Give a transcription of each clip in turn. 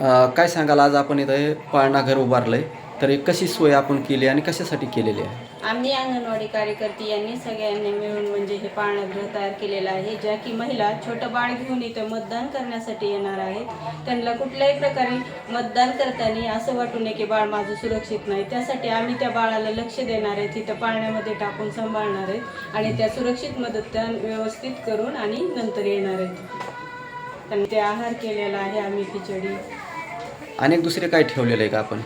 काय सांगाल, आज आपण इथं हे पाळणा घर उभारलंय, तर हे कशी सोय आपण केली आणि कशासाठी केलेली आहे? आम्ही अंगणवाडी कार्यकर्ते यांनी सगळ्यांनी मिळून म्हणजे हे पाळणागृह तयार केलेलं आहे, ज्या की महिला छोटं बाळ घेऊन इथं मतदान करण्यासाठी येणार आहेत. त्यांना कुठल्याही प्रकारे मतदान करताना असं वाटू नये की बाळ माझं सुरक्षित नाही, त्यासाठी आम्ही त्या बाळाला लक्ष देणार आहेत, तिथं पाळण्यामध्ये टाकून सांभाळणार आहेत आणि त्या सुरक्षित मतदान व्यवस्थित करून आणि नंतर येणार आहेत. त्यांनी ते आहार केलेला आहे आम्ही, खिचडी. अनेक दुसरे काय ठेवलेलं आहे का आपण?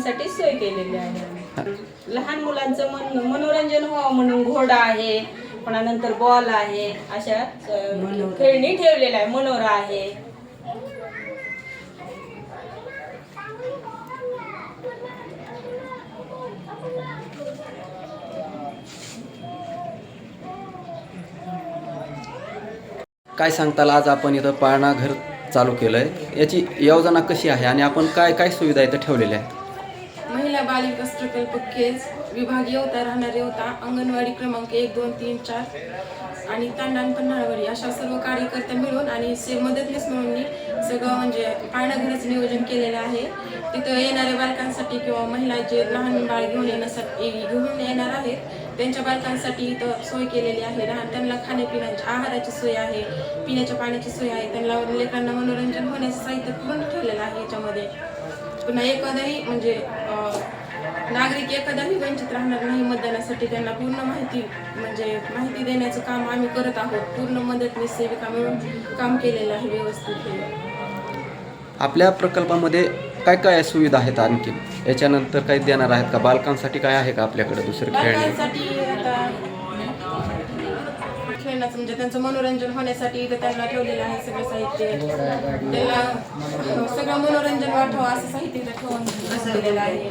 साठी सोय केलेली आहे. लहान मुलांचं मनोरंजन व्हावं म्हणून घोडा आहे, पुन्हा नंतर बॉल आहे, अशा खेळणी ठेवलेल्या आहे, मनोरा आहे. काय सांगताल, आज आपण इथं पाळणा घर चालू केलं आहे, याची योजना कशी आहे आणि आपण काय काय सुविधा इथं ठेवलेल्या आहेत? महिला बाल विकास प्रकल्प केज विभागीय होता, राहणारे होता, अंगणवाडी क्रमांक 1, 2, 3, 4 आणि तांडान पन्हाळवाडी अशा सर्व कार्यकर्ते मिळून आणि मदतनीस म्हणून सगळं म्हणजे पाळणाघराचं नियोजन केलेलं आहे. तिथं येणाऱ्या बालकांसाठी किंवा महिला जे लहान बाळ घेऊन येणार आहेत त्यांच्या बालकांसाठी इथं सोय केलेली आहे. त्यांना खाण्यापिण्याची आहाराची सोय आहे, पिण्याच्या पाण्याची सोय आहे, त्यांना लेकरांना मनोरंजन होण्याचं साहित्य पूर्ण ठेवलेलं आहे याच्यामध्ये. पुन्हा एखादाही म्हणजे नागरिक एखादाही वंचित राहणार नाही मतदानासाठी, त्यांना पूर्ण माहिती देण्याचं काम आम्ही करत आहोत. पूर्ण मदतनीस सेविका मिळून काम केलेलं आहे व्यवस्थित. आपल्या प्रकल्पामध्ये काय काय सुविधा आहेत आणखी? याच्यानंतर काही देणार आहेत का? बालकांसाठी काय आहे का आपल्याकडे दुसरं खेळणे? बालकांसाठी आता खेळण्याचं म्हणजे त्यांचं मनोरंजन होण्यासाठी इथं त्यांना ठेवलेलं आहे सगळं साहित्य. त्यांना सगळं मनोरंजन वाटावं असं साहित्य इथं ठेवून बसवलेलं आहे.